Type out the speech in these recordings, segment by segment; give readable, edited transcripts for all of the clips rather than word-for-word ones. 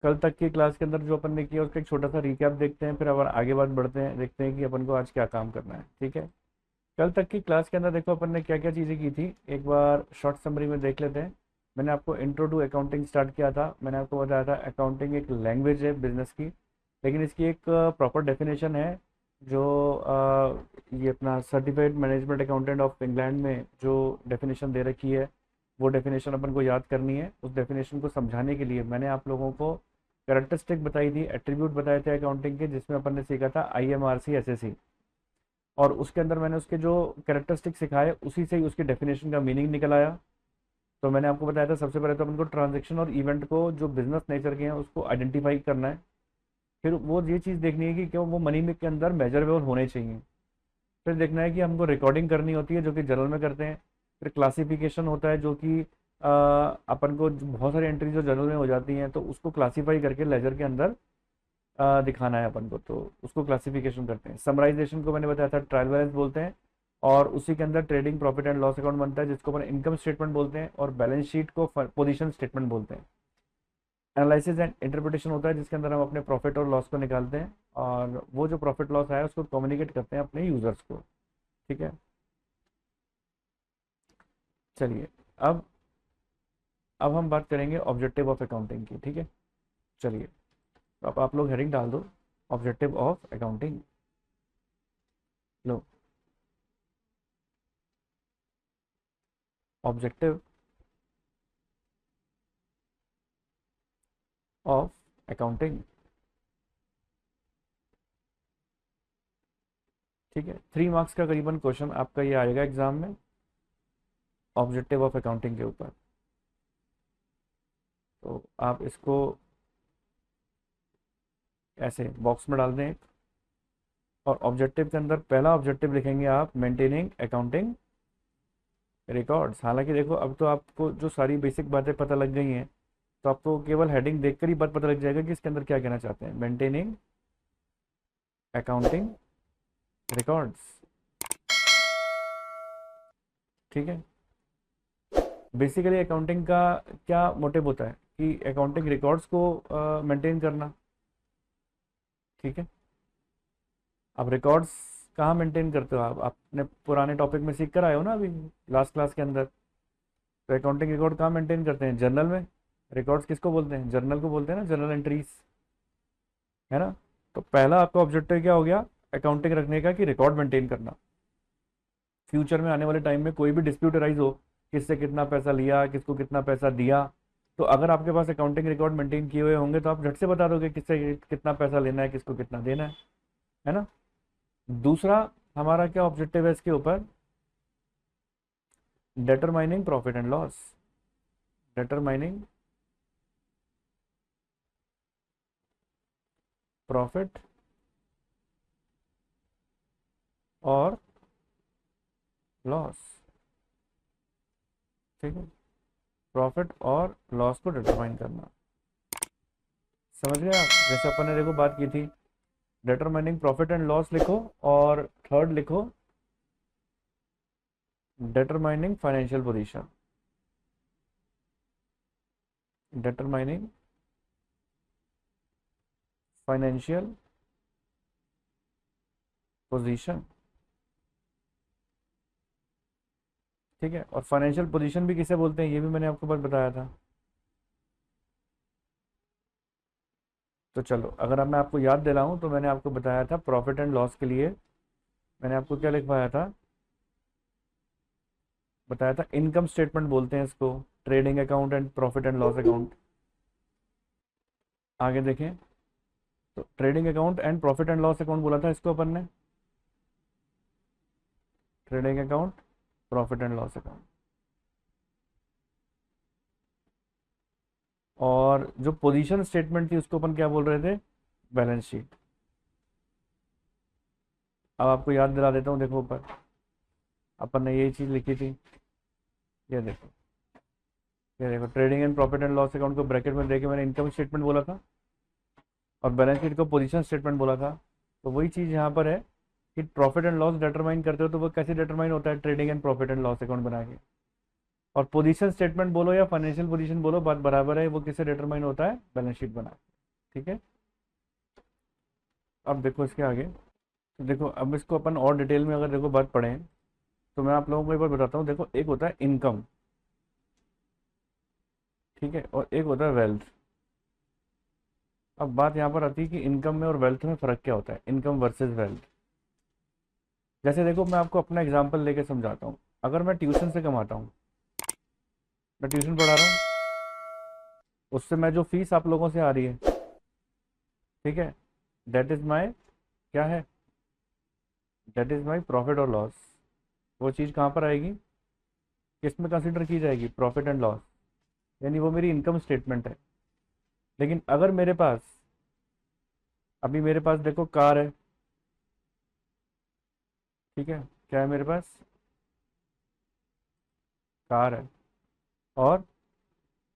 कल तक की क्लास के अंदर जो अपन ने किया उसका एक छोटा सा रिकैप देखते हैं, फिर अपन आगे बात बढ़ते हैं, देखते हैं कि अपन को आज क्या काम करना है। ठीक है, कल तक की क्लास के अंदर देखो अपन ने क्या क्या चीज़ें की थी, एक बार शॉर्ट समरी में देख लेते हैं। मैंने आपको इंट्रो टू अकाउंटिंग स्टार्ट किया था। मैंने आपको बताया था अकाउंटिंग एक लैंग्वेज है बिजनेस की, लेकिन इसकी एक प्रॉपर डेफिनेशन है जो ये अपना certified management accountant of England में जो डेफिनेशन दे रखी है, वो डेफिनेशन अपन को याद करनी है। उस डेफिनेशन को समझाने के लिए मैंने आप लोगों को कैरेक्टरिस्टिक बताई थी, एट्रीब्यूट बताए थे अकाउंटिंग के, जिसमें अपन ने सीखा था IMRC SSE। और उसके अंदर मैंने उसके जो कैरेक्टरिस्टिक सिखाए उसी से ही उसकी डेफिनेशन का मीनिंग निकल आया। तो मैंने आपको बताया था सबसे पहले तो अपन को ट्रांजेक्शन और इवेंट को जो बिजनेस नेचर के हैं उसको आइडेंटिफाई करना है। फिर वो ये चीज़ देखनी है कि क्यों वो मनी में के अंदर मेजरेबल होने चाहिए। फिर देखना है कि हमको रिकॉर्डिंग करनी होती है जो कि जनरल में करते हैं। फिर क्लासिफिकेशन होता है जो कि अपन को बहुत सारी एंट्री जो जनरल में हो जाती हैं तो उसको क्लासीफाई करके लेजर के अंदर दिखाना है अपन को, तो उसको क्लासिफिकेशन करते हैं। समराइजेशन को मैंने बताया था ट्रायल बैलेंस बोलते हैं, और उसी के अंदर trading profit and loss account बनता है जिसको अपन इनकम स्टेटमेंट बोलते हैं, और बैलेंस शीट को पोजीशन स्टेटमेंट बोलते हैं। एनालिसिस एंड इंटरप्रिटेशन होता है जिसके अंदर हम अपने प्रॉफिट और लॉस को निकालते हैं, और वो जो प्रॉफिट लॉस आया उसको कम्युनिकेट करते हैं अपने यूजर्स को। ठीक है, चलिए अब अब हम बात करेंगे ऑब्जेक्टिव ऑफ अकाउंटिंग की। ठीक है, चलिए तो अब आप लोग हेडिंग डाल दो, objective of accounting. Low, objective of accounting. ठीक है, 3 मार्क्स का करीबन क्वेश्चन आपका ये आएगा एग्जाम में, ऑब्जेक्टिव ऑफ अकाउंटिंग के ऊपर। तो आप इसको ऐसे बॉक्स में डाल दें एक, और ऑब्जेक्टिव के अंदर पहला ऑब्जेक्टिव लिखेंगे आप मेंटेनिंग अकाउंटिंग रिकॉर्ड्स। हालांकि देखो अब तो आपको जो सारी बेसिक बातें पता लग गई हैं, तो आपको केवल हेडिंग देखकर ही बात पता लग जाएगा कि इसके अंदर क्या कहना चाहते हैं, मेंटेनिंग अकाउंटिंग रिकॉर्ड्स। ठीक है, बेसिकली अकाउंटिंग का क्या मोटिव होता है कि अकाउंटिंग रिकॉर्ड्स को मेंटेन करना। ठीक है, अब रिकॉर्ड्स कहाँ मेंटेन करते हो आप, अपने पुराने टॉपिक में सीख कर आए हो ना अभी लास्ट क्लास के अंदर। तो अकाउंटिंग रिकॉर्ड कहाँ मेंटेन करते हैं, जर्नल में। रिकॉर्ड्स किसको बोलते हैं, जर्नल को बोलते हैं ना, जर्नल एंट्रीज, है ना। तो पहला आपका ऑब्जेक्टिव क्या हो गया अकाउंटिंग रखने का, कि रिकॉर्ड मेंटेन करना। फ्यूचर में आने वाले टाइम में कोई भी डिस्प्यूट अराइज हो, किससे कितना पैसा लिया, किसको कितना पैसा दिया, तो अगर आपके पास अकाउंटिंग रिकॉर्ड मेंटेन किए हुए होंगे तो आप झट से बता दोगे किससे कितना पैसा लेना है, किसको कितना देना है ना। दूसरा हमारा क्या ऑब्जेक्टिव है इसके ऊपर, determining profit and loss. Determining profit और लॉस। ठीक है, प्रॉफिट और लॉस को डिटरमाइन करना। समझ गए आप, जैसे अपन ने देखो बात की थी, डिटरमाइनिंग प्रॉफिट एंड लॉस लिखो, और थर्ड लिखो determining financial position. Determining financial position. ठीक है, और फाइनेंशियल पोजीशन भी किसे बोलते हैं ये भी मैंने आपको बस बताया था। तो चलो अगर अब मैं आपको याद दिलाऊं तो मैंने आपको बताया था प्रॉफिट एंड लॉस के लिए मैंने आपको क्या लिखवाया था, बताया था इनकम स्टेटमेंट बोलते हैं इसको, trading account and profit and loss account. आगे देखें, तो trading account and profit and loss account बोला था इसको अपन ने, trading account profit and loss account. और जो पोजीशन स्टेटमेंट थी उसको अपन क्या बोल रहे थे, बैलेंस शीट। अब आपको याद दिला देता हूँ, देखो ऊपर अपन ने यही चीज़ लिखी थी, ये देखो, ये देखो trading and profit and loss account को ब्रैकेट में देके मैंने इनकम स्टेटमेंट बोला था, और बैलेंस शीट को पोजीशन स्टेटमेंट बोला था। तो वही चीज़ यहाँ पर है कि प्रॉफिट एंड लॉस डिटरमाइन करते हो तो वो कैसे डिटरमाइन होता है, trading and profit and loss account बना के। और पोजीशन स्टेटमेंट बोलो या फाइनेंशियल पोजीशन बोलो, बात बराबर है, वो किससे डिटरमाइन होता है, बैलेंस शीट बना के। ठीक है। अब देखो इसके आगे, तो देखो अब इसको अपन और डिटेल में अगर देखो बात पढ़ें, तो मैं आप लोगों को एक बार बताता हूँ। देखो एक होता है इनकम, ठीक है, और एक होता है वेल्थ। अब बात यहाँ पर आती है कि इनकम में और वेल्थ में फ़र्क क्या होता है, इनकम वर्सेस वेल्थ। जैसे देखो मैं आपको अपना एग्जांपल लेके समझाता हूँ। अगर मैं ट्यूशन से कमाता हूँ, मैं ट्यूशन पढ़ा रहा हूँ, उससे मैं जो फीस आप लोगों से आ रही है, ठीक है, दैट इज़ माई, क्या है, दैट इज़ माई प्रॉफिट और लॉस। वो चीज़ कहाँ पर आएगी, किस में कंसिडर की जाएगी, प्रॉफिट एंड लॉस, यानी वो मेरी इनकम स्टेटमेंट है। लेकिन अगर मेरे पास, अभी मेरे पास देखो कार है, ठीक है, क्या है मेरे पास, कार है, और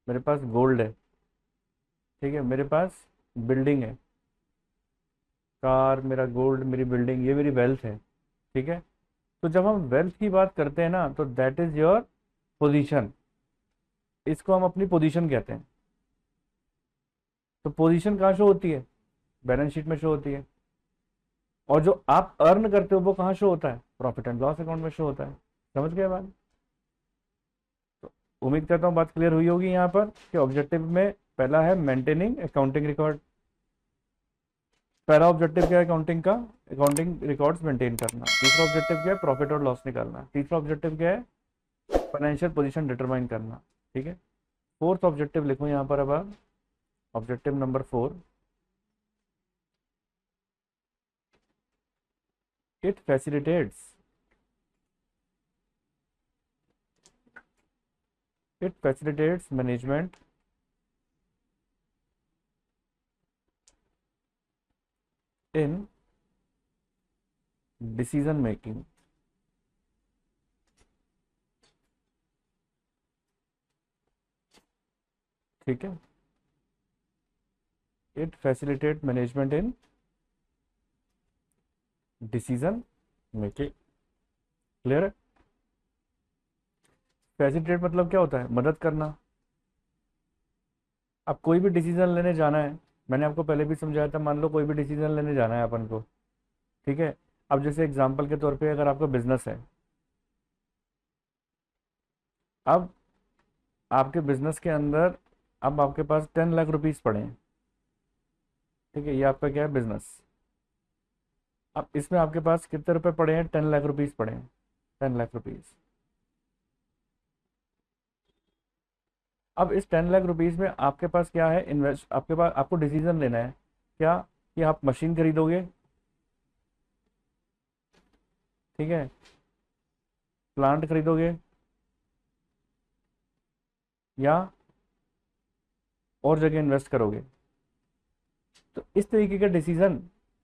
मेरे पास गोल्ड है, ठीक है, मेरे पास बिल्डिंग है, कार, मेरा गोल्ड, मेरी बिल्डिंग, ये मेरी वेल्थ है, ठीक है। तो जब हम वेल्थ की बात करते हैं ना, तो दैट इज योर पोजीशन, इसको हम अपनी पोजीशन कहते हैं। तो पोजीशन कहाँ शो होती है, बैलेंस शीट में शो होती है। और जो आप अर्न करते हो वो कहाँ शो होता है, प्रॉफिट एंड लॉस अकाउंट में शो होता है। समझ गए बात। तो उम्मीद करता हूँ बात क्लियर हुई होगी यहाँ पर कि ऑब्जेक्टिव में पहला है मेंटेनिंग अकाउंटिंग रिकॉर्ड। पहला ऑब्जेक्टिव क्या है अकाउंटिंग का, अकाउंटिंग रिकॉर्ड्स मेंटेन करना। दूसरा ऑब्जेक्टिव क्या है, प्रॉफिट और लॉस निकालना। तीसरा ऑब्जेक्टिव क्या है, फाइनेंशियल पोजीशन डिटरमाइन करना, ठीक है। फोर्थ ऑब्जेक्टिव लिखो यहाँ पर अब आप, objective number 4, it facilitates, it facilitates management in decision making. ठीक है, it facilitate management in decision making. Clear है। फैसिलिटेट मतलब क्या होता है, मदद करना। अब कोई भी डिसीजन लेने जाना है, मैंने आपको पहले भी समझाया था, मान लो कोई भी डिसीजन लेने जाना है अपन को, ठीक है। अब जैसे एग्जांपल के तौर पे अगर आपका बिजनेस है, अब आपके बिजनेस के अंदर, अब आपके पास 10 लाख रुपीस पड़े हैं, ठीक है, ये आपका क्या है, बिजनेस। अब इसमें आपके पास कितने रुपए पड़े हैं, 10 लाख रुपीस पड़े हैं, 10 लाख रुपीस। अब इस 10 लाख रुपीस में आपके पास क्या है, इन्वेस्ट, आपके पास, आपको डिसीजन लेना है क्या, कि आप मशीन खरीदोगे, ठीक है, प्लांट खरीदोगे, या और जगह इन्वेस्ट करोगे। तो इस तरीके का डिसीजन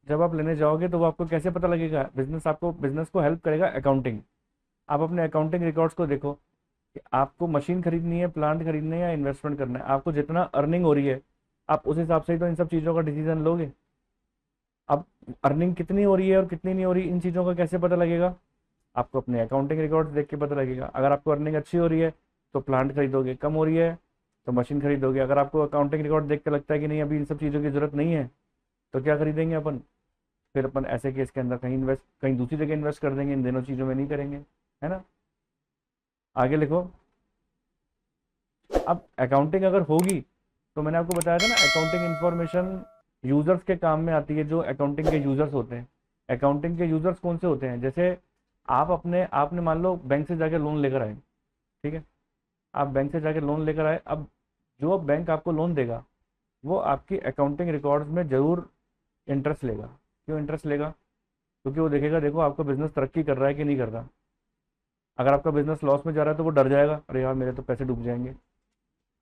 जब आप लेने जाओगे, तो वो आपको कैसे पता लगेगा, बिजनेस, आपको बिजनेस को हेल्प करेगा अकाउंटिंग। आप अपने अकाउंटिंग रिकॉर्ड्स को देखो कि आपको मशीन खरीदनी है, प्लांट खरीदना है, या इन्वेस्टमेंट करना है, आपको जितना अर्निंग हो रही है, आप उस हिसाब से ही तो इन सब चीज़ों का डिसीजन लोगे। अब अर्निंग कितनी हो रही है और कितनी नहीं हो रही, इन चीज़ों का कैसे पता लगेगा, आपको अपने अकाउंटिंग रिकॉर्ड्स देख के पता लगेगा। अगर आपको अर्निंग अच्छी हो रही है तो प्लांट खरीदोगे, कम हो रही है तो मशीन खरीदोगे। अगर आपको अकाउंटिंग रिकॉर्ड देख के लगता है कि नहीं अभी इन सब चीज़ों की जरूरत नहीं है, तो क्या खरीदेंगे अपन, फिर अपन ऐसे केस के अंदर कहीं इन्वेस्ट, कहीं दूसरी जगह इन्वेस्ट कर देंगे, इन दोनों चीज़ों में नहीं करेंगे, है ना। आगे लिखो। अब अकाउंटिंग अगर होगी, तो मैंने आपको बताया था ना, अकाउंटिंग इंफॉर्मेशन यूजर्स के काम में आती है, जो अकाउंटिंग के यूजर्स होते हैं। अकाउंटिंग के यूजर्स कौन से होते हैं, जैसे आप अपने, आपने मान लो बैंक से जाके लोन लेकर आए, ठीक है, आप बैंक से जाके लोन लेकर आए। अब जो बैंक आपको लोन देगा, वो आपकी अकाउंटिंग रिकॉर्ड्स में जरूर इंटरेस्ट लेगा। क्यों इंटरेस्ट लेगा, क्योंकि वो देखेगा, देखो आपका बिजनेस तरक्की कर रहा है कि नहीं कर रहा। अगर आपका बिजनेस लॉस में जा रहा है तो वो डर जाएगा, अरे यार मेरे तो पैसे डूब जाएंगे।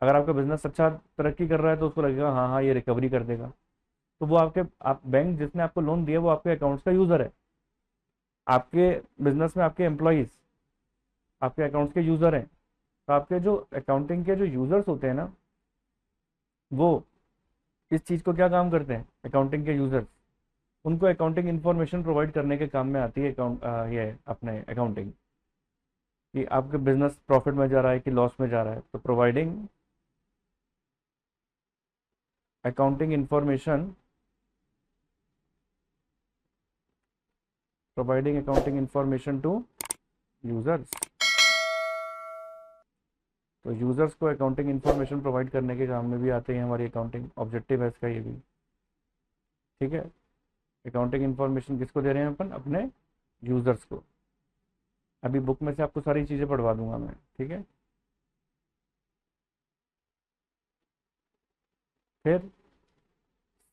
अगर आपका बिजनेस अच्छा तरक्की कर रहा है तो उसको लगेगा, हाँ हाँ ये रिकवरी कर देगा। तो वो आपके, आप बैंक जिसने आपको लोन दिया वो आपके अकाउंट्स का यूजर है। आपके बिजनेस में आपके एम्प्लॉयज आपके अकाउंट्स के यूजर हैं। तो आपके जो अकाउंटिंग के जो यूजर्स होते हैं ना, वो इस चीज़ को क्या काम करते हैं, अकाउंटिंग के यूजर्स, उनको अकाउंटिंग इन्फॉर्मेशन प्रोवाइड करने के काम में आती है अकाउंट, ये अपने अकाउंटिंग, कि आपके बिजनेस प्रॉफिट में जा रहा है कि लॉस में जा रहा है, तो providing accounting information, providing accounting information to users. तो यूजर्स को अकाउंटिंग इंफॉर्मेशन प्रोवाइड करने के काम में भी आते हैं हमारी अकाउंटिंग, ऑब्जेक्टिव है इसका ये भी। ठीक है, अकाउंटिंग इंफॉर्मेशन किसको दे रहे हैं अपन? अपने यूजर्स को। अभी बुक में से आपको सारी चीज़ें पढ़वा दूंगा मैं, ठीक है। फिर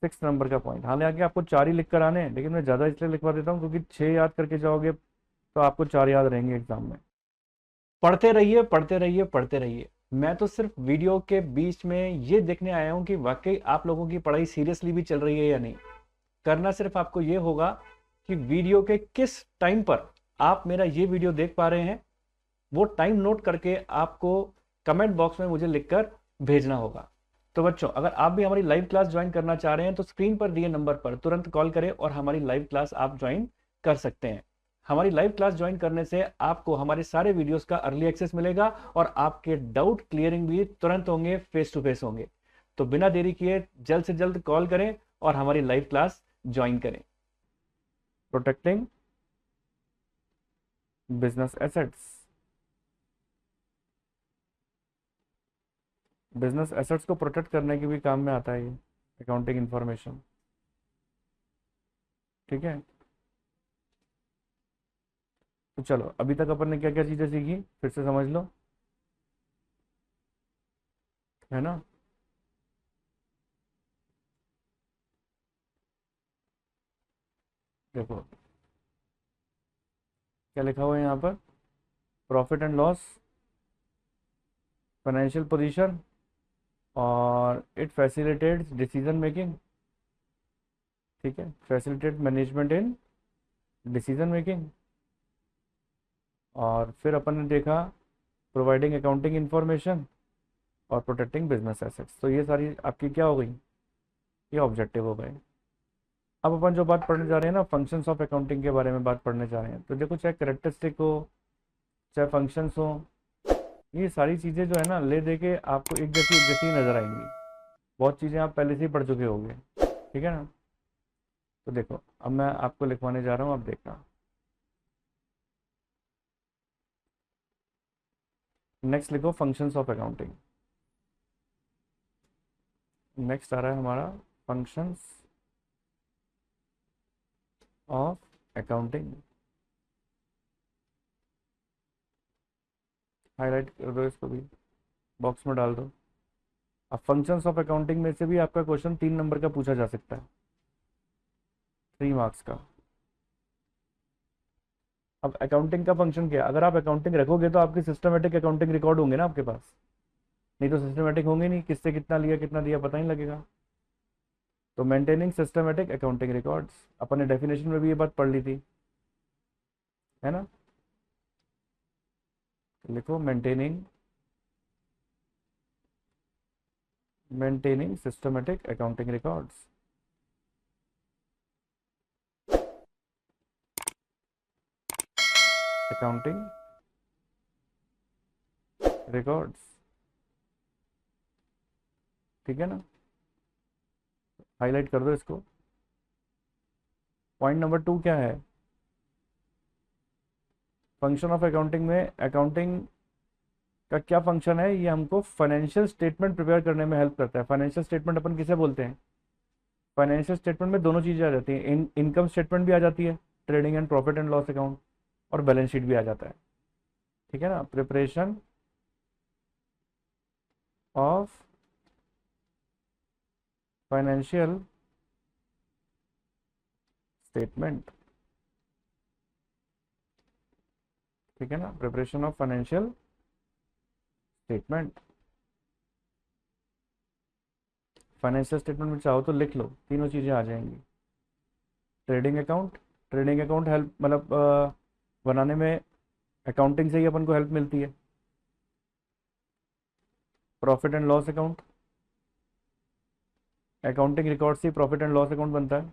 6 नंबर का पॉइंट, हालांकि आपको 4 ही लिख कर आने हैं, लेकिन मैं ज़्यादा इसलिए लिखवा देता हूँ क्योंकि 6 याद करके जाओगे तो आपको 4 याद रहेंगे एग्जाम में। पढ़ते रहिए पढ़ते रहिए पढ़ते रहिए। मैं तो सिर्फ वीडियो के बीच में ये देखने आया हूँ कि वाकई आप लोगों की पढ़ाई सीरियसली भी चल रही है या नहीं। करना सिर्फ आपको ये होगा कि वीडियो के किस टाइम पर आप मेरा ये वीडियो देख पा रहे हैं, वो टाइम नोट करके आपको कमेंट बॉक्स में मुझे लिखकर भेजना होगा। तो बच्चों, अगर आप भी हमारी लाइव क्लास ज्वाइन करना चाह रहे हैं तो स्क्रीन पर दिए नंबर पर तुरंत कॉल करें और हमारी लाइव क्लास आप ज्वाइन कर सकते हैं। हमारी लाइव क्लास ज्वाइन करने से आपको हमारे सारे वीडियोस का अर्ली एक्सेस मिलेगा और आपके डाउट क्लियरिंग भी तुरंत होंगे, फेस टू फेस होंगे। तो बिना देरी किए जल्द से जल्द कॉल करें और हमारी लाइव क्लास ज्वाइन करें। Protecting business assets, business assets को प्रोटेक्ट करने के भी काम में आता है ये अकाउंटिंग इंफॉर्मेशन। ठीक है, तो चलो अभी तक अपन ने क्या क्या चीज़ें सीखी फिर से समझ लो, है ना। देखो क्या लिखा हुआ है यहाँ पर, profit and loss, financial position, और इट फैसिलिटेट्स डिसीजन मेकिंग। ठीक है, facilitate management in decision making. और फिर अपन ने देखा प्रोवाइडिंग अकाउंटिंग इंफॉर्मेशन और प्रोटेक्टिंग बिजनेस एसेट्स। तो ये सारी आपकी क्या हो गई, ये ऑब्जेक्टिव हो गए। अब अपन जो बात पढ़ने जा रहे हैं ना, फंक्शंस ऑफ अकाउंटिंग के बारे में बात पढ़ने जा रहे हैं। तो देखो, चाहे करेक्टरिस्टिक हो चाहे फंक्शंस हो, ये सारी चीज़ें जो है ना, ले दे के आपको एक जैसी नज़र आएंगी। बहुत चीज़ें आप पहले से ही पढ़ चुके होंगे, ठीक है ना। तो देखो अब मैं आपको लिखवाने जा रहा हूँ, अब देखना। नेक्स्ट लिखो फंक्शंस ऑफ अकाउंटिंग। नेक्स्ट आ रहा है हमारा फंक्शंस ऑफ अकाउंटिंग। हाईलाइट कर दो इसको भी, बॉक्स में डाल दो। अब फंक्शंस ऑफ अकाउंटिंग में से भी आपका क्वेश्चन 3 नंबर का पूछा जा सकता है, 3 मार्क्स का। अब अकाउंटिंग का फंक्शन क्या है? अगर आप अकाउंटिंग रखोगे तो आपके सिस्टमेटिक अकाउंटिंग रिकॉर्ड होंगे ना आपके पास, नहीं तो सिस्टमेटिक होंगे नहीं, किससे कितना दिया पता नहीं लगेगा। तो मेंटेनिंग सिस्टमेटिक अकाउंटिंग रिकॉर्ड्स, अपन ने डेफिनेशन में भी ये बात पढ़ ली थी, है ना। तो लिखो maintaining systematic accounting records. Accounting records, ठीक है ना। हाईलाइट कर दो इसको। पॉइंट नंबर 2 क्या है, फंक्शन ऑफ अकाउंटिंग में अकाउंटिंग का क्या फंक्शन है, ये हमको फाइनेंशियल स्टेटमेंट प्रिपेयर करने में हेल्प करता है। फाइनेंशियल स्टेटमेंट अपन किसे बोलते हैं? फाइनेंशियल स्टेटमेंट में दोनों चीज़ें आ जाती हैं, इनकम स्टेटमेंट भी आ जाती है, trading and profit and loss account, और बैलेंस शीट भी आ जाता है। ठीक है ना, प्रिपरेशन ऑफ फाइनेंशियल स्टेटमेंट, ठीक है ना, preparation of financial statement. Financial statement में चाहो तो लिख लो, तीनों चीज़ें आ जाएंगी। Trading account, trading account help मतलब बनाने में अकाउंटिंग से ही अपन को हेल्प मिलती है। Profit and loss account, accounting record से प्रॉफिट एंड लॉस अकाउंट बनता है।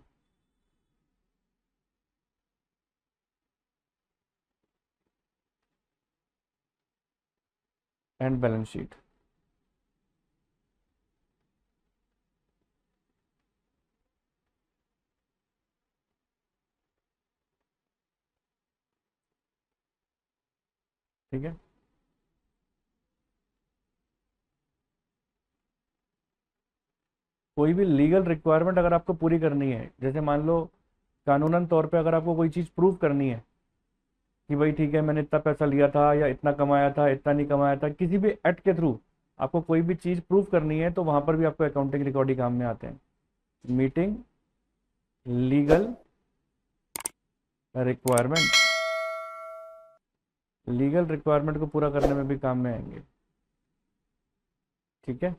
And balance sheet. ठीक है। कोई भी लीगल रिक्वायरमेंट अगर आपको पूरी करनी है, जैसे मान लो कानूनन तौर पे अगर आपको कोई चीज़ प्रूव करनी है कि भाई ठीक है मैंने इतना पैसा लिया था या इतना कमाया था इतना नहीं कमाया था, किसी भी एक्ट के थ्रू आपको कोई भी चीज़ प्रूव करनी है, तो वहां पर भी आपको अकाउंटिंग रिकॉर्ड ही काम में आते हैं। Meeting legal requirement, legal requirement को पूरा करने में भी काम में आएंगे। ठीक है।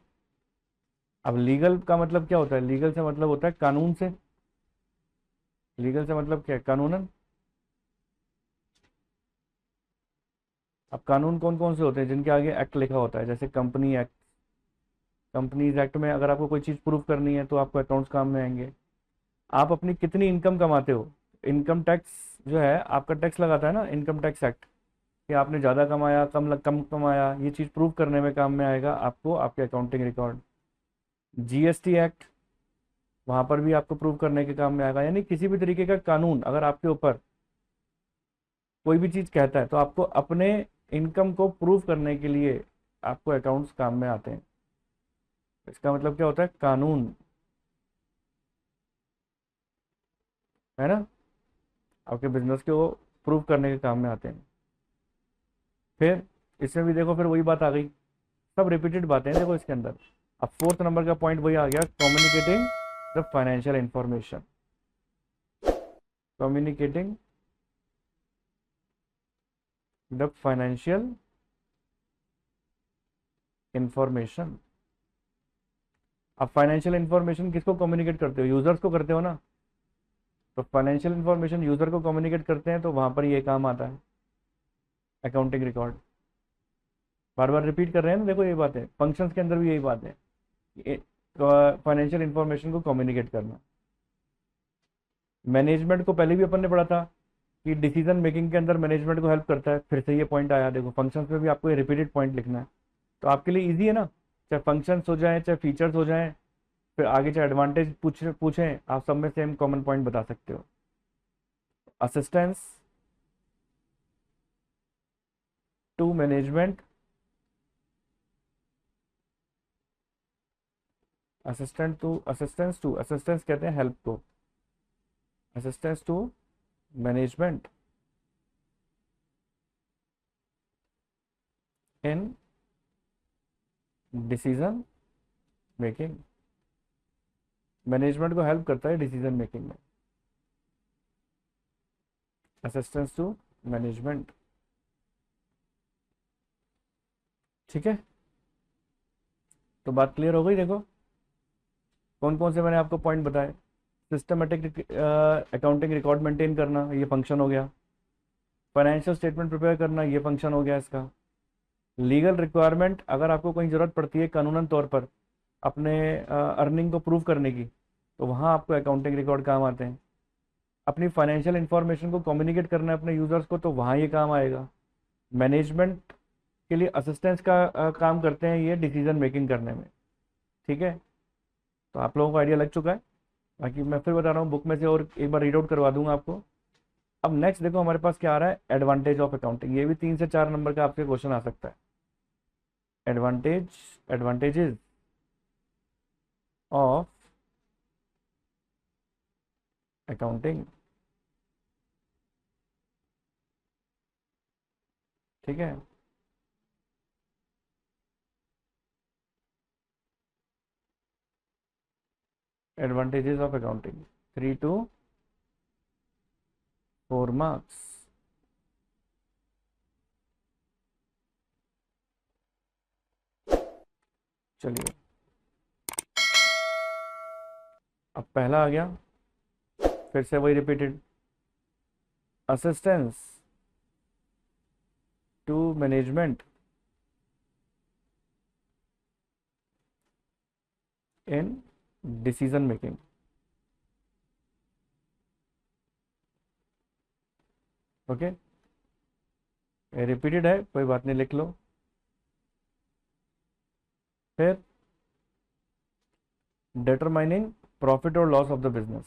अब लीगल का मतलब क्या होता है? लीगल से मतलब होता है कानून से। लीगल से मतलब क्या है? कानूनन। अब कानून कौन कौन से होते हैं? जिनके आगे एक्ट लिखा होता है, जैसे कंपनी एक्ट। कंपनीज एक्ट में अगर आपको कोई चीज़ प्रूव करनी है तो आपको अकाउंट्स काम में आएंगे। आप अपनी कितनी इनकम कमाते हो, इनकम टैक्स जो है आपका टैक्स लगाता है ना, इनकम टैक्स एक्ट, कि आपने ज़्यादा कमाया कम कमाया, ये चीज़ प्रूव करने में काम में आएगा आपको आपके अकाउंटिंग रिकॉर्ड। जीएसटी एक्ट, वहाँ पर भी आपको प्रूव करने के काम में आएगा। यानी किसी भी तरीके का कानून अगर आपके ऊपर कोई भी चीज़ कहता है तो आपको अपने इनकम को प्रूव करने के लिए आपको अकाउंट्स काम में आते हैं। इसका मतलब क्या होता है? कानून, है ना, आपके बिजनेस को प्रूव करने के काम में आते हैं। फिर इसमें भी देखो, फिर वही बात आ गई, सब रिपीटेड बातें हैं देखो इसके अंदर। अब फोर्थ नंबर का पॉइंट वही आ गया, communicating the financial information. Communicating the financial information. अब फाइनेंशियल इंफॉर्मेशन किसको कम्युनिकेट करते हो? यूजर्स को करते हो ना। तो फाइनेंशियल इंफॉर्मेशन यूजर को कम्युनिकेट करते हैं, तो वहां पर ये काम आता है अकाउंटिंग रिकॉर्ड। बार बार रिपीट कर रहे हैं ना, देखो ये बात है, फंक्शंस के अंदर भी यही बात है, फाइनेंशियल इंफॉर्मेशन को कम्युनिकेट करना। मैनेजमेंट को पहले भी अपन ने पढ़ा था कि डिसीजन मेकिंग के अंदर मैनेजमेंट को हेल्प करता है, फिर से ये पॉइंट आया देखो, फंक्शंस में भी आपको ये रिपीटेड पॉइंट लिखना है, तो आपके लिए ईजी है ना। चाहे फंक्शंस हो जाए चाहे फीचर्स हो जाए, फिर आगे चाहे एडवांटेज पूछें, आप सब में सेम कॉमन पॉइंट बता सकते हो। असिस्टेंस टू मैनेजमेंट, असिस्टेंस कहते हैं हेल्प को, assistance to management in decision making. Management को हेल्प करता है डिसीजन मेकिंग में, असिस्टेंस टू मैनेजमेंट। ठीक है, तो बात क्लियर हो गई। देखो कौन कौन से मैंने आपको पॉइंट बताए। सिस्टमेटिक अकाउंटिंग रिकॉर्ड मेंटेन करना, ये फंक्शन हो गया। फाइनेंशियल स्टेटमेंट प्रिपेयर करना, ये फंक्शन हो गया इसका। लीगल रिक्वायरमेंट, अगर आपको कहीं ज़रूरत पड़ती है कानूनन तौर पर अपने अर्निंग को प्रूव करने की, तो वहाँ आपको अकाउंटिंग रिकॉर्ड काम आते हैं। अपनी फाइनेंशियल इंफॉर्मेशन को कम्युनिकेट करना है अपने यूजर्स को, तो वहाँ ये काम आएगा। मैनेजमेंट के लिए असिस्टेंस का काम करते हैं ये डिसीजन मेकिंग करने में। ठीक है, तो आप लोगों को आइडिया लग चुका है। बाकी मैं फिर बता रहा हूँ, बुक में से और एक बार रीड आउट करवा दूंगा आपको। अब नेक्स्ट देखो हमारे पास क्या आ रहा है, एडवांटेज ऑफ अकाउंटिंग। ये भी 3 से 4 नंबर का आपके क्वेश्चन आ सकता है। Advantages of accounting. ठीक है, advantages of accounting, 3 to 4 marks. चलिए, अब पहला आ गया, फिर से वही repeated, assistance to management in decision making. Okay, repeated है, कोई बात नहीं, लिख लो। फिर डिटरमाइनिंग प्रॉफिट और लॉस ऑफ द बिजनेस,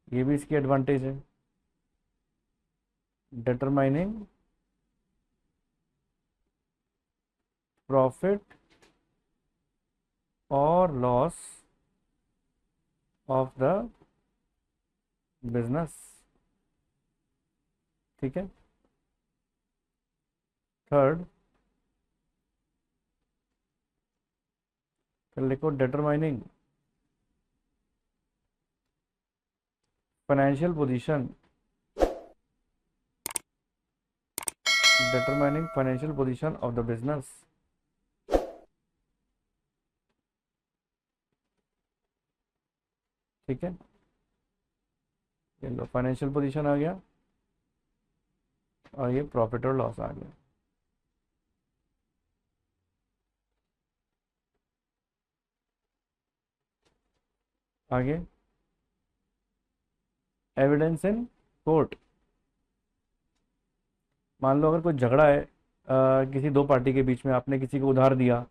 ये भी इसकी एडवांटेज है। डिटरमाइनिंग प्रॉफिट और लॉस ऑफ द बिजनेस। ठीक है। थर्ड, फिर लिखो determining financial position, determining financial position of the business. ठीक है, ये लो फाइनेंशियल पोजीशन आ गया और ये प्रॉफिट और लॉस आ गया। आगे एविडेंस इन कोर्ट। मान लो अगर कोई झगड़ा है किसी दो पार्टी के बीच में, आपने किसी को उधार दिया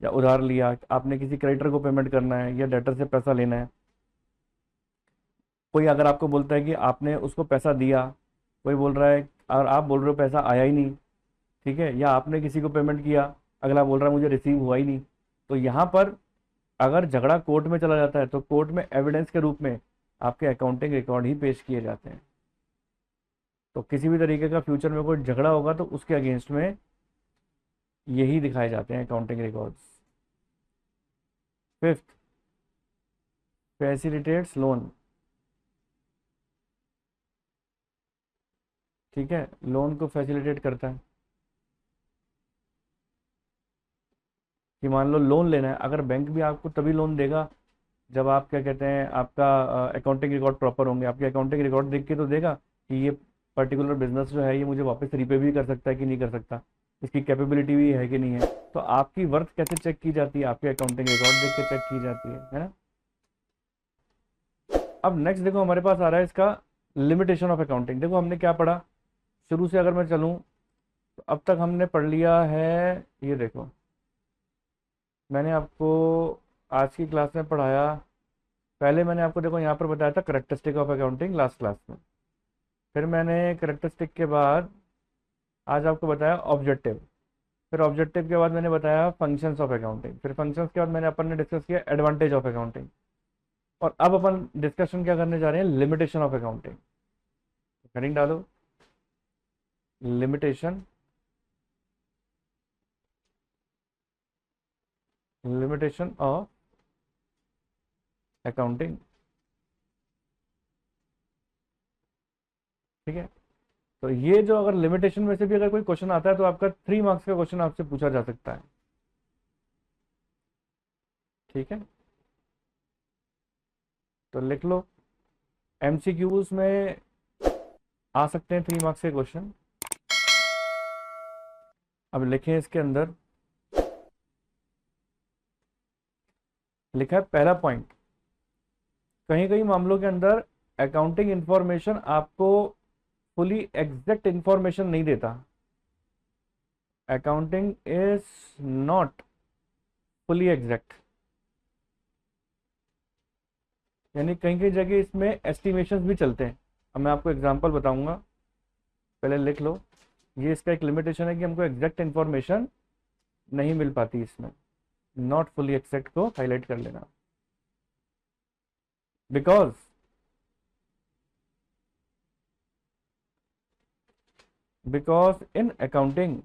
या उधार लिया, आपने किसी क्रेडिटर को पेमेंट करना है या डेटर से पैसा लेना है। कोई अगर आपको बोलता है कि आपने उसको पैसा दिया, कोई बोल रहा है और आप बोल रहे हो पैसा आया ही नहीं, ठीक है, या आपने किसी को पेमेंट किया, अगला बोल रहा है मुझे रिसीव हुआ ही नहीं, तो यहाँ पर अगर झगड़ा कोर्ट में चला जाता है तो कोर्ट में एविडेंस के रूप में आपके अकाउंटिंग रिकॉर्ड ही पेश किए जाते हैं। तो किसी भी तरीके का फ्यूचर में कोई झगड़ा होगा तो उसके अगेंस्ट में यही दिखाए जाते हैं accounting records. Fifth, facilitates loan. ठीक है, लोन को फैसिलिटेट करता है कि मान लो लोन लेना है, अगर बैंक भी आपको तभी लोन देगा जब आप क्या कहते हैं आपका अकाउंटिंग रिकॉर्ड प्रॉपर होंगे। आपके अकाउंटिंग रिकॉर्ड देख के तो देगा कि ये पर्टिकुलर बिजनेस जो है ये मुझे वापस रिपे भी कर सकता है कि नहीं कर सकता, इसकी कैपेबिलिटी भी है कि नहीं है। तो आपकी वर्थ कैसे चेक की जाती है? आपके अकाउंटिंग रिकॉर्ड देख के चेक की जाती है ना। अब नेक्स्ट देखो हमारे पास आ रहा है इसका लिमिटेशन ऑफ अकाउंटिंग। देखो हमने क्या पढ़ा शुरू से, अगर मैं चलूँ तो अब तक हमने पढ़ लिया है, ये देखो मैंने आपको आज की क्लास में पढ़ाया। पहले मैंने आपको देखो यहाँ पर बताया था characteristic of accounting last class में, फिर मैंने करेक्टरिस्टिक के बाद आज आपको बताया ऑब्जेक्टिव, फिर ऑब्जेक्टिव के बाद मैंने बताया फंक्शंस ऑफ अकाउंटिंग, फिर फंक्शंस के बाद मैंने अपन ने डिस्कस किया एडवांटेज ऑफ अकाउंटिंग, और अब अपन डिस्कशन क्या करने जा रहे हैं, लिमिटेशन ऑफ अकाउंटिंग। हेडिंग डालो लिमिटेशन, लिमिटेशन ऑफ अकाउंटिंग। ठीक है, तो ये जो अगर लिमिटेशन में से भी अगर कोई क्वेश्चन आता है तो आपका 3 मार्क्स का क्वेश्चन आपसे पूछा जा सकता है। ठीक है, तो लिख लो एमसीक्यूज में आ सकते हैं 3 मार्क्स के क्वेश्चन। अब लिखें इसके अंदर, लिखा है पहला पॉइंट, कहीं कहीं मामलों के अंदर अकाउंटिंग इंफॉर्मेशन आपको फुली एग्जैक्ट इंफॉर्मेशन नहीं देता। Accounting is not fully exact, यानी कहीं कहीं जगह इसमें एस्टिमेशंस भी चलते हैं। अब मैं आपको एग्जांपल बताऊंगा, पहले लिख लो। ये इसका एक लिमिटेशन है कि हमको एग्जैक्ट इंफॉर्मेशन नहीं मिल पाती इसमें, नॉट फुली एग्जैक्ट को हाईलाइट कर लेना। Because in accounting,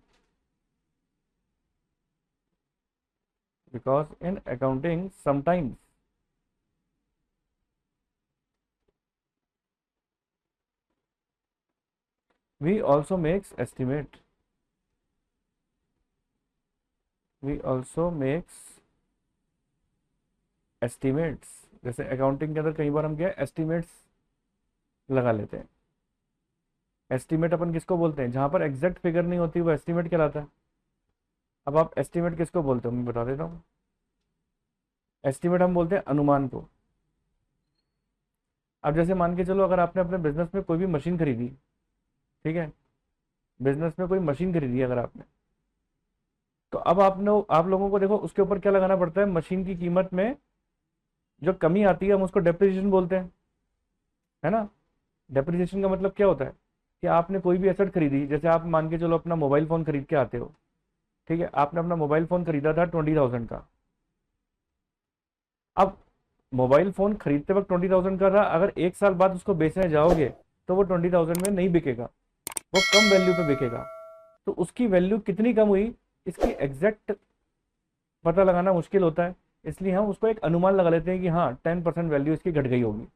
because in accounting sometimes we also makes estimate, we also makes estimates। जैसे अकाउंटिंग के अंदर कई बार हम क्या एस्टिमेट्स लगा लेते हैं। एस्टिमेट अपन किसको बोलते हैं, जहां पर एग्जैक्ट फिगर नहीं होती वो एस्टिमेट कहलाता है। अब आप एस्टिमेट किसको बोलते हो मैं बता देता हूँ। एस्टिमेट हम बोलते हैं अनुमान को। अब जैसे मान के चलो अगर आपने अपने बिजनेस में कोई भी मशीन खरीदी, ठीक है, बिजनेस में कोई मशीन खरीदी अगर आपने, तो अब आप लोगों को देखो उसके ऊपर क्या लगाना पड़ता है, मशीन की कीमत में जो कमी आती है हम उसको डेप्रिसिएशन बोलते हैं, है ना। डेप्रिसिएशन का मतलब क्या होता है कि आपने कोई भी एसेट खरीदी, जैसे आप मान के चलो अपना मोबाइल फोन खरीद के आते हो, ठीक है, आपने अपना मोबाइल फ़ोन खरीदा था 20,000 का। अब मोबाइल फ़ोन खरीदते वक्त 20,000 का था, अगर 1 साल बाद उसको बेचने जाओगे तो वो 20,000 में नहीं बिकेगा, वो कम वैल्यू पे बिकेगा। तो उसकी वैल्यू कितनी कम हुई, इसकी एग्जैक्ट पता लगाना मुश्किल होता है, इसलिए हम उसको एक अनुमान लगा लेते हैं कि हाँ 10% वैल्यू इसकी घट गई होगी।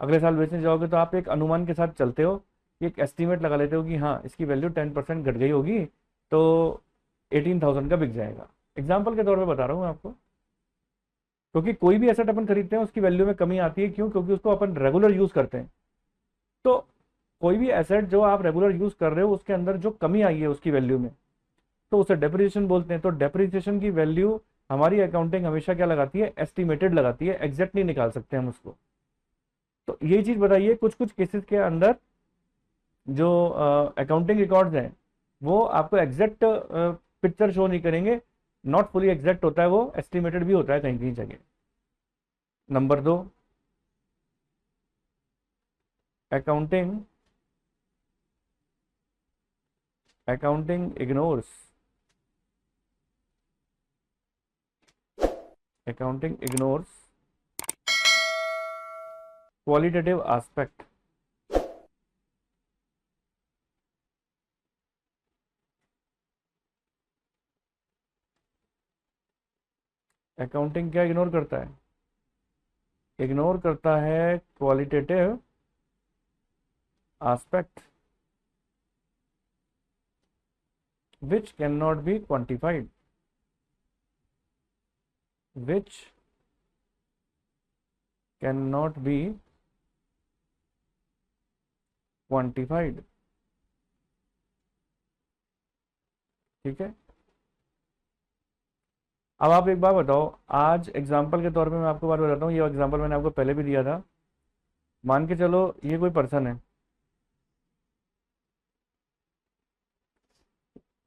अगले साल बेचने जाओगे तो आप एक अनुमान के साथ चलते हो, एक एस्टीमेट लगा लेते हो कि हाँ इसकी वैल्यू 10% घट गई होगी, तो 18,000 का बिक जाएगा। एग्जाम्पल के तौर पे बता रहा हूँ मैं आपको, क्योंकि कोई भी एसेट अपन खरीदते हैं उसकी वैल्यू में कमी आती है, क्यों? क्योंकि उसको अपन रेगुलर यूज़ करते हैं। तो कोई भी एसेट जो आप रेगुलर यूज़ कर रहे हो उसके अंदर जो कमी आई है उसकी वैल्यू में, तो उसे डेप्रिसिएशन बोलते हैं। तो डेप्रिसिएशन की वैल्यू हमारी अकाउंटिंग हमेशा क्या लगाती है, एस्टिमेटेड लगाती है, एग्जैक्ट नहीं निकाल सकते हम उसको। तो यही चीज़ बताइए, कुछ कुछ केसेस के अंदर जो अकाउंटिंग रिकॉर्ड्स हैं वो आपको एग्जैक्ट पिक्चर शो नहीं करेंगे, नॉट फुली एग्जैक्ट होता है, वो एस्टिमेटेड भी होता है कहीं कहीं जगह। Number 2, accounting accounting ignores accounting ignores qualitative aspect। Accounting क्या इग्नोर करता है? इग्नोर करता है qualitative aspect which cannot be quantified, which cannot be quantified। ठीक है, अब आप एक बात बताओ, आज एग्जाम्पल के तौर पे मैं आपको बात बताता हूँ, ये एग्जाम्पल मैंने आपको पहले भी दिया था। मान के चलो ये कोई पर्सन है,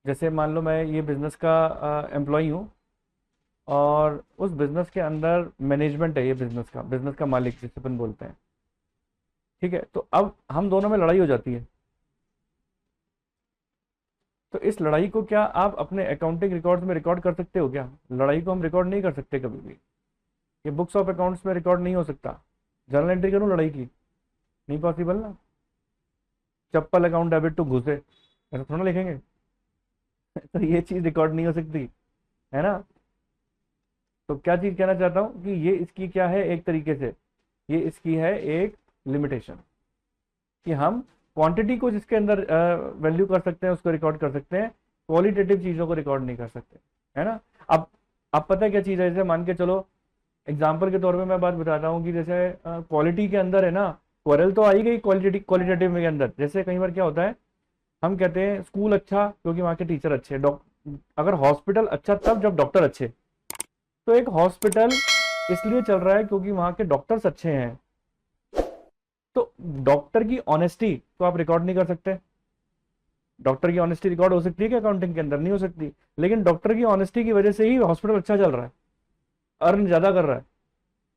जैसे मान लो मैं ये बिजनेस का एम्प्लॉय हूँ, और उस बिजनेस के अंदर मैनेजमेंट है, ये बिजनेस का मालिक जिसे अपन बोलते हैं। ठीक है, तो अब हम दोनों में लड़ाई हो जाती है, तो इस लड़ाई को क्या आप अपने अकाउंटिंग रिकॉर्ड्स में रिकॉर्ड कर सकते हो? क्या लड़ाई को हम रिकॉर्ड नहीं कर सकते कभी भी? ये बुक्स ऑफ अकाउंट्स में रिकॉर्ड नहीं हो सकता। जर्नल एंट्री करूँ लड़ाई की? नहीं पॉसिबल ना। चप्पल अकाउंट डेबिट टू घुसे, ऐसा थोड़ा लिखेंगे। तो ये चीज़ रिकॉर्ड नहीं हो सकती, है ना। तो क्या चीज़ कहना चाहता हूँ कि ये इसकी क्या है, एक तरीके से ये इसकी है एक लिमिटेशन, कि हम क्वांटिटी को जिसके अंदर वैल्यू कर सकते हैं उसको रिकॉर्ड कर सकते हैं, क्वालिटेटिव चीज़ों को रिकॉर्ड नहीं कर सकते, है ना। अब अब पता है क्या चीज़ है, जैसे मान के चलो एग्जाम्पल के तौर पे मैं बात बताता हूँ कि जैसे क्वालिटी के अंदर है ना, क्वारल तो आई गई क्वालिटेटिव के अंदर। जैसे कई बार क्या होता है, हम कहते हैं स्कूल अच्छा क्योंकि वहाँ के टीचर अच्छे, अगर हॉस्पिटल अच्छा तब जब डॉक्टर अच्छे। तो एक हॉस्पिटल इसलिए चल रहा है क्योंकि वहाँ के डॉक्टर्स अच्छे हैं। तो डॉक्टर की ऑनेस्टी को आप रिकॉर्ड नहीं कर सकते। डॉक्टर की ऑनेस्टी रिकॉर्ड हो सकती है कि अकाउंटिंग के अंदर नहीं हो सकती, लेकिन डॉक्टर की ऑनेस्टी की वजह से ही हॉस्पिटल अच्छा चल रहा है, अर्न ज्यादा कर रहा है।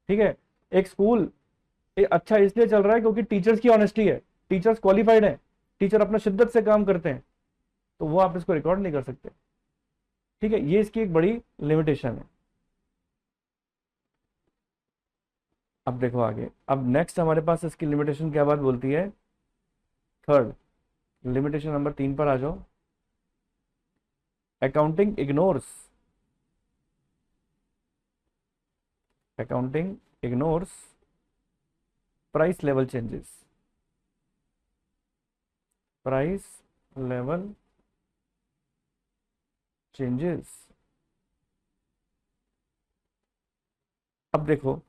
ठीक है, एक स्कूल अच्छा इसलिए चल रहा है क्योंकि टीचर्स की ऑनेस्टी है, टीचर्स क्वालिफाइड है, टीचर अपना शिद्दत से काम करते हैं, तो वो आप इसको रिकॉर्ड नहीं कर सकते। ठीक है, ये इसकी एक बड़ी लिमिटेशन है। अब देखो आगे, अब नेक्स्ट हमारे पास इसकी लिमिटेशन क्या बात बोलती है, थर्ड लिमिटेशन नंबर 3 पर आ जाओ। Accounting ignores accounting ignores price level changes. Price level changes. अब देखो,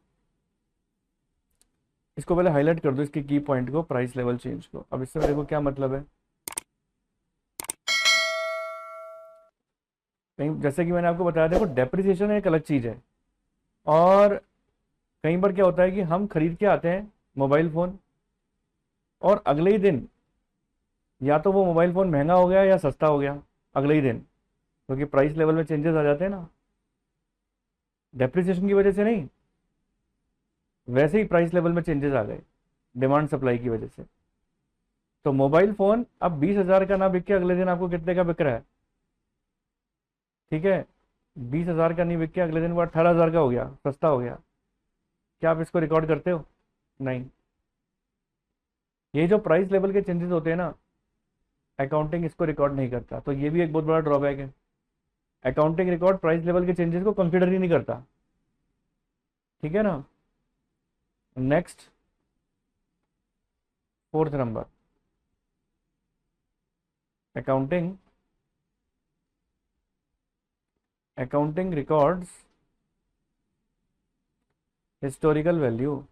इसको पहले हाईलाइट कर दो, इसके की पॉइंट को, प्राइस लेवल चेंज को। अब इससे देखो क्या मतलब है। कहीं जैसे कि मैंने आपको बताया, देखो डेप्रिसिएशन एक अलग चीज़ है, और कई बार क्या होता है कि हम खरीद के आते हैं मोबाइल फ़ोन, और अगले ही दिन या तो वो मोबाइल फ़ोन महंगा हो गया या सस्ता हो गया अगले ही दिन, क्योंकि प्राइस लेवल में चेंजेस आ जाते हैं ना, डेप्रिसिएशन की वजह से नहीं, वैसे ही प्राइस लेवल में चेंजेस आ गए डिमांड सप्लाई की वजह से। तो मोबाइल फ़ोन अब 20,000 का ना बिक के अगले दिन आपको कितने का बिक रहा है, ठीक है, 20,000 का नहीं बिक के अगले दिन वो 18,000 का हो गया, सस्ता हो गया, क्या आप इसको रिकॉर्ड करते हो? नहीं। ये जो प्राइस लेवल के चेंजेस होते हैं ना, अकाउंटिंग इसको रिकॉर्ड नहीं करता, तो ये भी एक बहुत बड़ा ड्रॉबैक है। अकाउंटिंग रिकॉर्ड प्राइस लेवल के चेंजेस को कंसिडर ही नहीं करता। ठीक है ना। Next, fourth number, accounting accounting records historical value.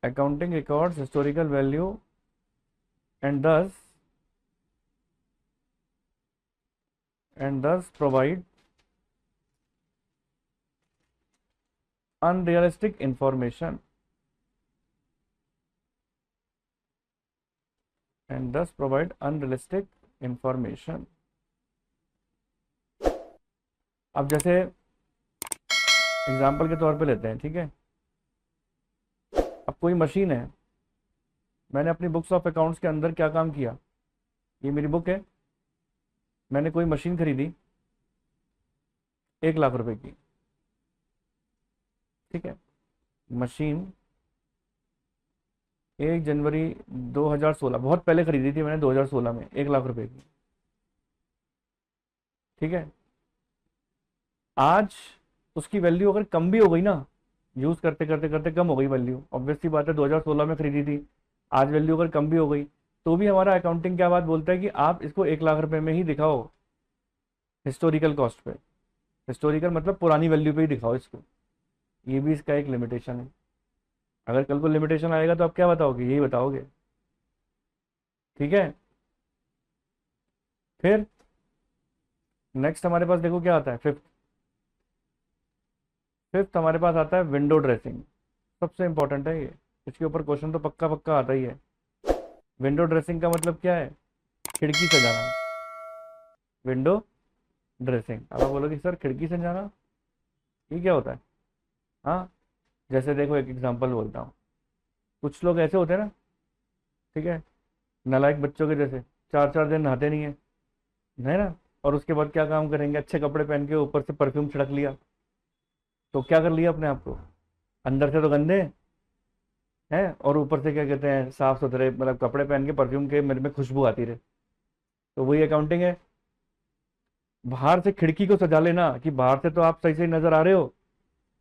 accounting records historical value and thus provide unrealistic information and thus provide unrealistic information। अब जैसे एग्जांपल के तौर पे लेते हैं, ठीक है। अब कोई मशीन है, मैंने अपनी बुक्स ऑफ अकाउंट्स के अंदर क्या काम किया, ये मेरी बुक है, मैंने कोई मशीन खरीदी 1 लाख रुपए की, ठीक है। मशीन 1 जनवरी 2016, बहुत पहले खरीदी थी मैंने, 2016 में 1 लाख रुपए की, ठीक है। आज उसकी वैल्यू अगर कम भी हो गई ना, यूज करते करते करते कम हो गई वैल्यू, ऑब्वियस सी बात है, 2016 में खरीदी थी, आज वैल्यू अगर कम भी हो गई, तो भी हमारा अकाउंटिंग क्या बात बोलता है कि आप इसको 1 लाख रुपए में ही दिखाओ, हिस्टोरिकल कॉस्ट पे। हिस्टोरिकल मतलब पुरानी वैल्यू पे ही दिखाओ इसको। ये भी इसका एक लिमिटेशन है। अगर कल को लिमिटेशन आएगा तो आप क्या बताओगे, यही बताओगे। ठीक है। फिर नेक्स्ट हमारे पास देखो क्या आता है, फिफ्थ। फिफ्थ हमारे पास आता है विंडो ड्रेसिंग। सबसे इंपॉर्टेंट है ये, इसके ऊपर क्वेश्चन तो पक्का पक्का आता ही है। विंडो ड्रेसिंग का मतलब क्या है? खिड़की सजाना। Window dressing. अब आप बोलोगे सर खिड़की सजाना ये क्या होता है? हाँ, जैसे देखो एक एग्जांपल बोलता हूँ। कुछ लोग ऐसे होते हैं ना, ठीक है, नालायक बच्चों के जैसे, 4 4 दिन नहाते नहीं है ना, और उसके बाद क्या काम करेंगे, अच्छे कपड़े पहन के ऊपर से परफ्यूम छिड़क लिया, तो क्या कर लिया अपने आप को, अंदर से तो गंदे हैं और ऊपर से क्या कहते हैं, साफ सुथरे, मतलब कपड़े पहन के परफ्यूम के मेरे में खुशबू आती रहे। तो वही अकाउंटिंग है। बाहर से खिड़की को सजा लेना कि बाहर से तो आप सही सही नजर आ रहे हो,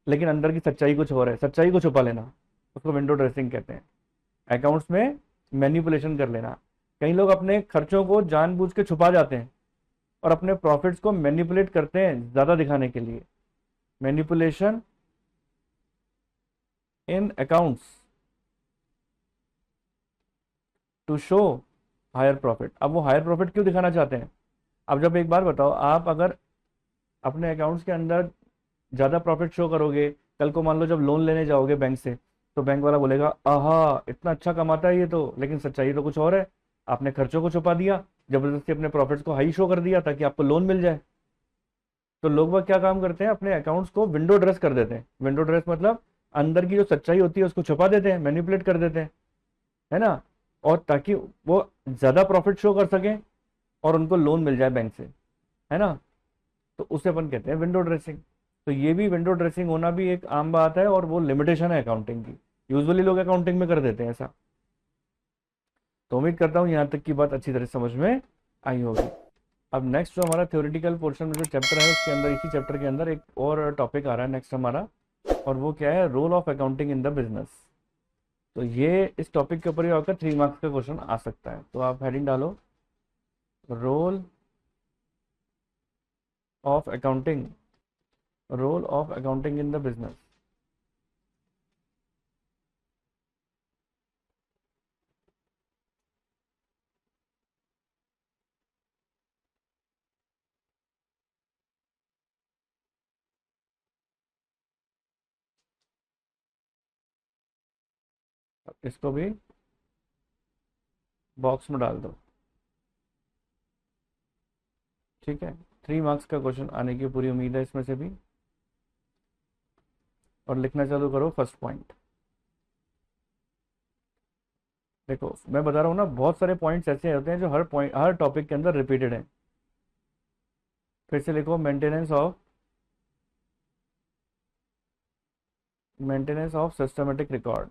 लेकिन अंदर की सच्चाई कुछ और है, सच्चाई को छुपा लेना, उसको विंडो ड्रेसिंग कहते हैं। अकाउंट्स में मैनिपुलेशन कर लेना। कई लोग अपने खर्चों को जानबूझ के छुपा जाते हैं और अपने प्रॉफिट्स को मैनिपुलेट करते हैं ज्यादा दिखाने के लिए। Manipulation in accounts to show higher profit. अब वो हायर प्रॉफिट क्यों दिखाना चाहते हैं? अब जब एक बार बताओ, आप अगर अपने अकाउंट्स के अंदर ज़्यादा प्रॉफिट शो करोगे, कल को मान लो जब लोन लेने जाओगे बैंक से, तो बैंक वाला बोलेगा आहा इतना अच्छा कमाता है ये तो, लेकिन सच्चाई तो कुछ और है। आपने खर्चों को छुपा दिया, जबरदस्ती अपने प्रॉफिट्स को हाई शो कर दिया ताकि आपको लोन मिल जाए। तो लोग वह क्या काम करते हैं, अपने अकाउंट्स को विंडो ड्रेस कर देते हैं। विंडो ड्रेस मतलब अंदर की जो सच्चाई होती है उसको छुपा देते हैं, मैनिपुलेट कर देते हैं, है ना, और ताकि वो ज़्यादा प्रॉफिट शो कर सकें और उनको लोन मिल जाए बैंक से, है ना। तो उसे अपन कहते हैं विंडो ड्रेसिंग। तो ये भी विंडो ड्रेसिंग होना भी एक आम बात है और वो लिमिटेशन है अकाउंटिंग की। यूजुअली लोग अकाउंटिंग में कर देते हैं ऐसा। तो उम्मीद करता हूँ यहाँ तक की बात अच्छी तरह समझ में आई होगी। अब नेक्स्ट जो हमारा थ्योरेटिकल पोर्शन में जो चैप्टर है उसके अंदर, इसी चैप्टर के अंदर एक और टॉपिक आ रहा है नेक्स्ट हमारा, और वो क्या है, role of accounting in the business. तो ये इस टॉपिक के ऊपर ही आपका 3 मार्क्स का क्वेश्चन आ सकता है। तो आप हेडिंग डालो, role of accounting, role of accounting in the business. इसको भी बॉक्स में डाल दो, ठीक है। 3 मार्क्स का क्वेश्चन आने की पूरी उम्मीद है इसमें से भी। और लिखना चालू करो फर्स्ट पॉइंट। देखो मैं बता रहा हूँ ना, बहुत सारे पॉइंट्स ऐसे होते हैं जो हर पॉइंट हर टॉपिक के अंदर रिपीटेड है। फिर से लिखो, maintenance of systematic record.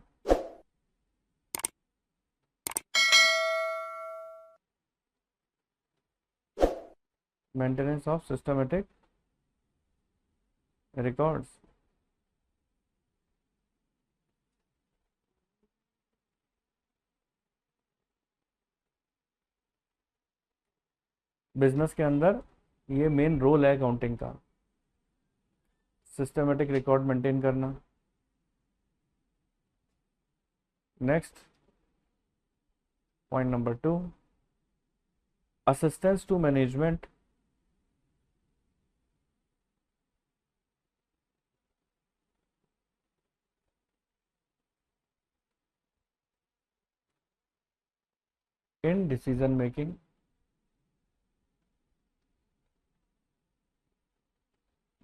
Maintenance of systematic records. Business के अंदर ये मेन रोल है अकाउंटिंग का, सिस्टमेटिक रिकॉर्ड मेंटेन करना। Next, point number 2, assistance to management in decision making.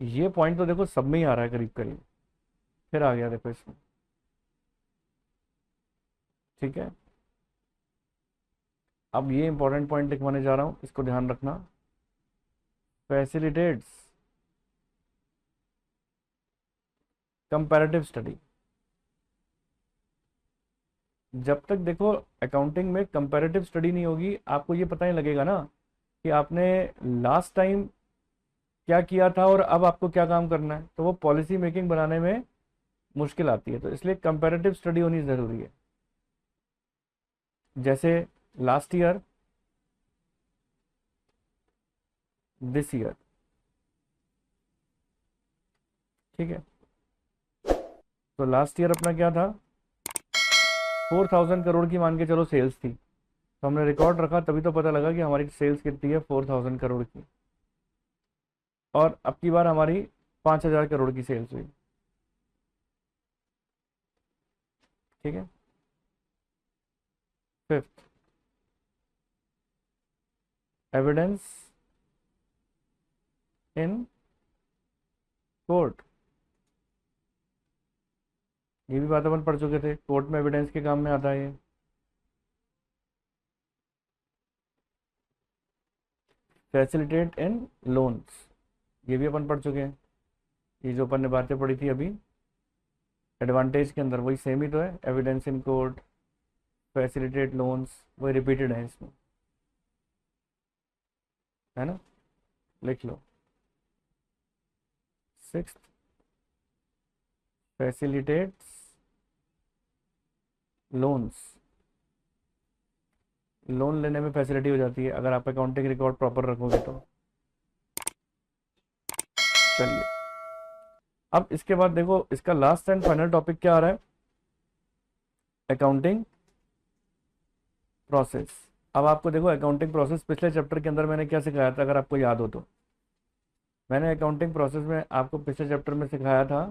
ये पॉइंट तो देखो सब में ही आ रहा है करीब करीब, फिर आ गया देखो इसमें। ठीक है, अब ये इंपॉर्टेंट पॉइंट लिखवाने जा रहा हूं, इसको ध्यान रखना। Facilitates comparative study. जब तक देखो अकाउंटिंग में कंपैरेटिव स्टडी नहीं होगी, आपको ये पता नहीं लगेगा ना कि आपने लास्ट टाइम क्या किया था और अब आपको क्या काम करना है, तो वो पॉलिसी मेकिंग बनाने में मुश्किल आती है। तो इसलिए कंपैरेटिव स्टडी होनी ज़रूरी है। जैसे लास्ट ईयर, दिस ईयर। ठीक है, तो लास्ट ईयर अपना क्या था, 4,000 करोड़ की मान के चलो सेल्स थी, तो हमने रिकॉर्ड रखा, तभी तो पता लगा कि हमारी सेल्स कितनी है, 4,000 करोड़ की। और अब की बार हमारी 5,000 करोड़ की सेल्स हुई। ठीक है, फिफ्थ, एविडेंस इन कोर्ट। ये भी बात अपन पढ़ चुके थे, कोर्ट में एविडेंस के काम में आता है ये। फैसिलिटेट इन लोन्स, ये भी अपन पढ़ चुके हैं। ये जो अपन ने बातें पढ़ी थी अभी एडवांटेज के अंदर, वही सेम ही तो है, evidence in court, facilitate loans, वही रिपीटेड है इसमें, है ना। लिख लो। Sixth, facilitates loans. लोन लेने में फैसिलिटी हो जाती है अगर आप अकाउंटिंग रिकॉर्ड प्रॉपर रखोगे तो। चलिए, अब इसके बाद देखो इसका लास्ट एंड फाइनल टॉपिक क्या आ रहा है, अकाउंटिंग प्रोसेस। अब आपको देखो अकाउंटिंग प्रोसेस पिछले चैप्टर के अंदर मैंने क्या सिखाया था, अगर आपको याद हो तो। मैंने अकाउंटिंग प्रोसेस में आपको पिछले चैप्टर में सिखाया था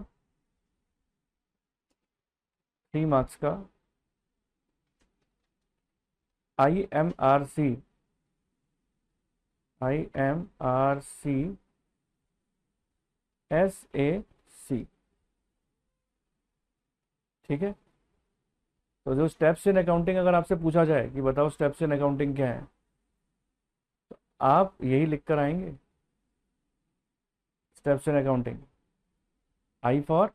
3 मार्क्स का IMRC, SAC। ठीक है, तो जो स्टेप्स इन अकाउंटिंग अगर आपसे पूछा जाए कि बताओ स्टेप्स इन अकाउंटिंग क्या है, आप यही लिख कर आएंगे, steps in accounting. I for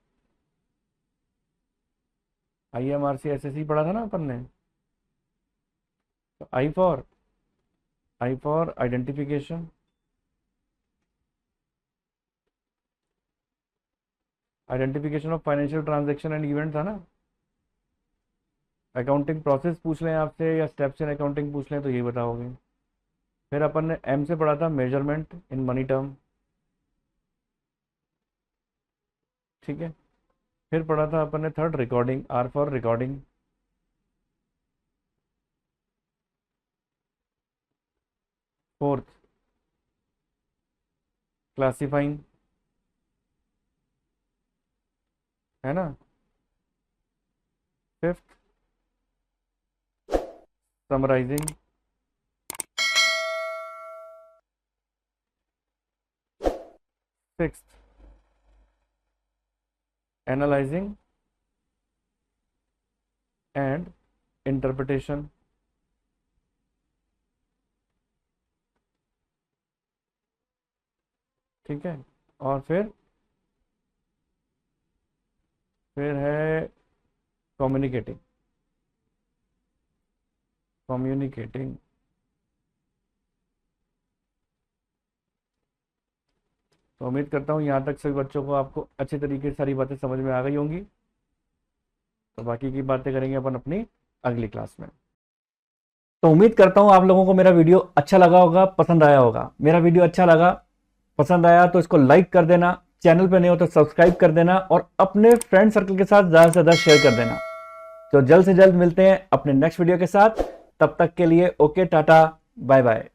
IMRC SAC पढ़ा था ना अपन ने। तो I for identification, identification of financial transaction and event था ना। अकाउंटिंग प्रोसेस पूछ लें आपसे या स्टेप्स इन अकाउंटिंग पूछ लें तो यही बताओगे। फिर अपन ने M से पढ़ा था मेजरमेंट इन मनी टर्म। ठीक है, फिर पढ़ा था अपन ने third recording, R for recording. Fourth, classifying, है ना। Fifth, summarising. Sixth, analysing and interpretation, ठीक है। और फिर है कम्युनिकेटिंग, कम्युनिकेटिंग। तो उम्मीद करता हूँ यहाँ तक सभी बच्चों को आपको अच्छे तरीके से सारी बातें समझ में आ गई होंगी। तो बाकी की बातें करेंगे अपन अपनी अगली क्लास में। तो उम्मीद करता हूँ आप लोगों को मेरा वीडियो अच्छा लगा होगा, पसंद आया होगा। मेरा वीडियो अच्छा लगा, पसंद आया तो इसको लाइक कर देना, चैनल पे नहीं हो तो सब्सक्राइब कर देना और अपने फ्रेंड सर्कल के साथ ज़्यादा से ज़्यादा शेयर कर देना। तो जल्द से जल्द मिलते हैं अपने नेक्स्ट वीडियो के साथ। तब तक के लिए ओके, टाटा, बाय बाय।